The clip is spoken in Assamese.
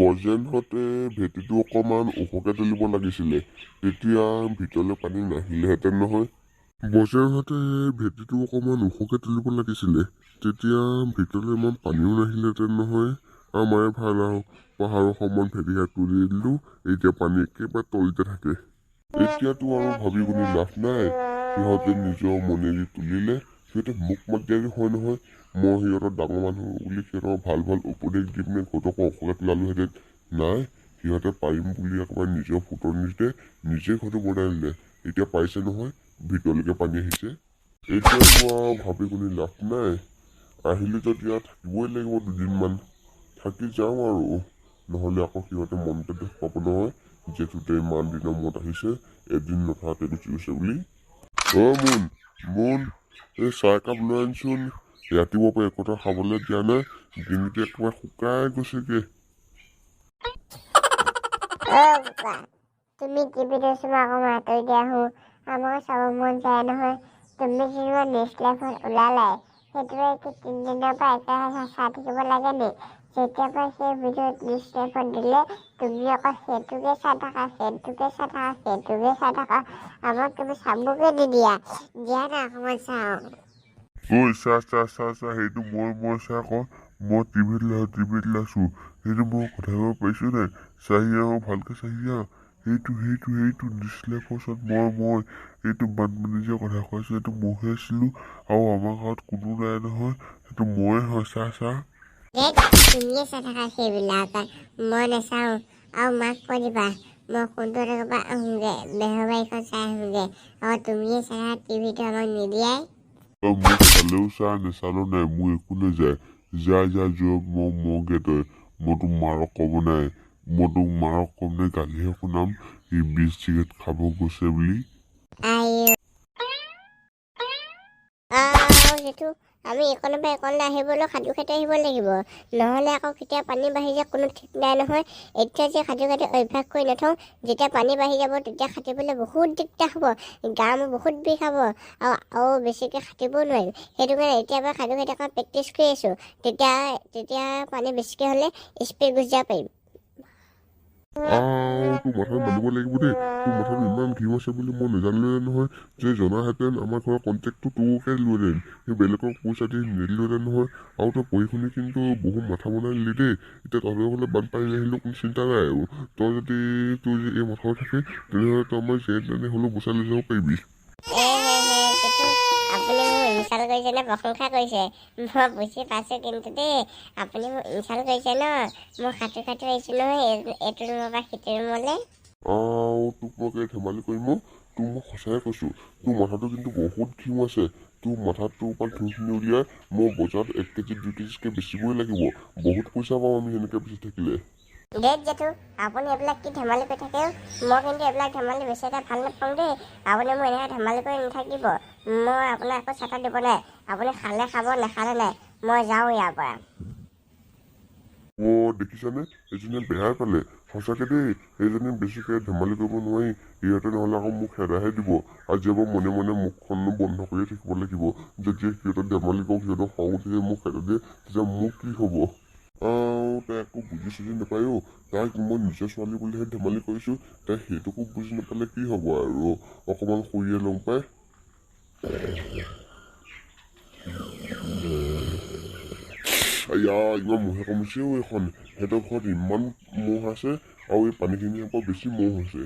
বজেনহঁতে ভেটিটো অকণমান ওখকৈ তুলিব লাগিছিলে, তেতিয়া ভিতৰলৈ পানী নাহিলেহেঁতেন নহয়। বজেনহঁতে ভেটিটো অকণমান ওখকৈ তুলিব লাগিছিলে, তেতিয়া ভিতৰলৈ ইমান পানীও নাহিলেহেঁতেন নহয়। আমাৰে ভাল আৰু পাহাৰৰ সমান ভেটিহে তুলি দিলোঁ, এতিয়া পানী একেবাৰে তলিতে থাকে। এতিয়াতো আৰু ভাবি গুণি লাভ নাই, সিহঁতে নিজৰ মনেদি তুলিলে, সিহঁতে মোক মাতি দিয়াটো হয় নহয়। মই সিহঁতৰ ডাঙৰ মানুহ বুলি সিহঁতক ভাল ভাল উপদেশ দি পিনে ঘৰটোক অখকৈ পেলালোহেঁতেন। নাই, সিহঁতে পাৰিম বুলি একেবাৰে নিজৰ ফুটনিতে নিজে ঘৰটো বনাই দিলে। এতিয়া পাইছে নহয় ভিতৰলৈকে পানী আহিছে। এতিয়াতো আৰু ভাবি গুণি লাভ নাই, আহিলে যেতিয়া থাকিবই লাগিব দুদিনমান। থাকি যাওঁ আৰু, নহ'লে আকৌ সিহঁতে মনতে দুখ পাব নহয়, জেঠুতে ইমান দিনৰ মূৰত আহিছে, এদিন নথকাকৈ গুচি গৈছে বুলি। মুন, এই চাহ একাপ লৈ আনচোন। ৰাতিপুৱাৰ পৰা একো এটা খাবলৈ দিয়া নাই, ডিঙিটো একেবাৰে শুকাই গৈছেগে। তুমি টিভিটো চোৱা আকৌ মাতৰি দিয়া হওঁ, আমাক চাব মন যায় নহয়। তুমি যেনিবা নেক্সট লাইফত ওলালাই, সেইটোৱে কি 3 দিনৰ পৰা একেৰাহে চাই থাকিব লাগে নি? যেতিয়াৰ পৰা সেই ভিডিঅ'ত নেক্সট লাইফত দিলে, তুমি আকৌ সেইটোকে চাই থাকা, আমাক তুমি চাবকে নিদিয়া। দিয়া না অকণমান চাওঁ। চা, সেইটো মই চা আকৌ, মই টিভিত লাইছো, সেইটো মই কথা ক'ব পাৰিছোঁ নাই, চাহি আহোঁ ভালকৈ চাহি আহ। সেইটো নিচলে ফচত মই এইটো বানপানী যে কথা কৈছোঁ, সেইটো মইহে আছিলোঁ, আৰু আমাৰ ঘৰত কোনো নাই নহয়, সেইটো ময়ে হয়। চা তুমিয়ে চাই থাকা সেইবিলাক, মই নাচাওঁ। আৰু মাক কৈ দিবা, মই কোনটো জেগাৰ পৰা আহোঁগৈ, বেহৰবাৰীখন চাই আহোঁগৈ, আৰু তুমিয়ে চাই থাকা টিভিটো আমাক নিদিয়াই। মোক চালেও চা, নেচালেও নাই, মোৰ একো নাযায়। যা যোৱা মগে তই, মই তোক মাৰক ক'ব নাই, মই তোক মাৰক ক'ম নাই, গালিহে শুনাম, সি 20 চিগাৰেট খাব গৈছে বুলি। সেইটো আমি এইকণৰ পৰা এইকণলৈ আহিবলৈ সাধু খাটি আহিব লাগিব, নহ'লে আকৌ কেতিয়া পানী বাঢ়ি যায় কোনো ঠিক নাই নহয়। এতিয়া যে সাধু খাটি অভ্যাস কৰি নথওঁ, যেতিয়া পানী বাঢ়ি যাব তেতিয়া সাঁতুৰিবলৈ বহুত দিগদাৰ হ'ব, গা মোৰ বহুত বিষ হ'ব, আৰু বেছিকৈ সাঁতুৰিবও নোৱাৰিম। সেইটো কাৰণে এতিয়াৰ পৰা সাধু খাটি অকণ প্ৰেক্টিচ কৰি আছোঁ, তেতিয়া পানী বেছিকৈ হ'লে স্পীড গুচি যাব পাৰিম। তোৰ মাথাত মানিব লাগিব দেই, তোৰ মাথাত ইমান ঘিউ আছে বুলি মই নাজানিলোৱে নহয়। যে জনাহেঁতেন আমাৰ ঘৰৰ কণ্টেক্টটো তোকে দিলোহেঁতেন, সেই বেলেগক পইচা দি নিদিলোহেঁতেন নহয়। আৰু তই পঢ়ি শুনি কিন্তু বহুত মাথা বনাই দিলি দেই। এতিয়া তহঁতৰ হ'লে বানপানী নাহিলেও কোনো চিন্তা নাই আৰু, তই যদি তোৰ এই মাথাত থাকে, তেনেহ'লে তই আমাৰ যেনে তেনে হ'লেও বচাই লৈ যাব পাৰিবি। আপুনি মোক ইনচাল্ট কৰিছে নে প্ৰশংসা কৰিছে মই বুজি পাইছোঁ, কিন্তু দেই আপুনি মোক ইনচাল্ট কৰিছে ন। মই সাঁতোৰ আহিছোঁ নহয় এইটো ৰুমৰ পৰা সিটো ৰুমলৈ। তোক মই ধেমালি কৰিম, তোক মই সঁচাই কৈছোঁ, তোৰ মাথাটো কিন্তু বহুত ঘিউ আছে। তোৰ মাথাটোৰ পৰা ঘিউখিনি উলিয়াই মই বজাৰত 1 কেজি 2 কেজিকৈ বেচিবই লাগিব, বহুত পইচা পাম আমি সেনেকৈ বেচি থাকিলে। দেখ জেঠু, আপুনি এইবিলাক কি ধেমালি কৰি থাকে? মই কিন্তু এইবিলাক ধেমালি বেছি এটা ভাল নাপাওঁ দেই। আপুনি মোক এনেকৈ ধেমালি কৰি নাথাকিব, মই আপোনাক একো চেটা দিব নাই। আপুনি খালে খাব, নাখালে নাই। মই যাওঁ ইয়াৰ পৰা। দেখিছানে, এইজনীয়ে বেয়াই পালে সঁচাকৈ দেই। এইজনী বেছিকৈ ধেমালি কৰিব নোৱাৰি, সিহঁতে নহ'লে আকৌ মোক খেদাহে দিব। আজি এবাৰ মনে মনে মুখখনো বন্ধ কৰিয়ে থাকিব লাগিব। যেতিয়া সিহঁতে ধেমালি কৰোঁ, সিহঁতৰ খং উঠিলে মোক খেদা দিয়ে, তেতিয়া মোক কি হ'ব? তাই একো বুজি চুজি নাপায়ো, তাইক মই নিজৰ ছোৱালী বুলিহে ধেমালি কৰিছোঁ, তাই সেইটোকো বুজি নাপালে কি হ'ব আৰু। অকণমান শুইয়ে লওঁ পাই। ইমান মহে কামুৰিছেও এইখন, সিহঁতৰ ঘৰত ইমান মহ আছে, আৰু এই পানীখিনিৰ পৰা বেছি মহ হৈছে।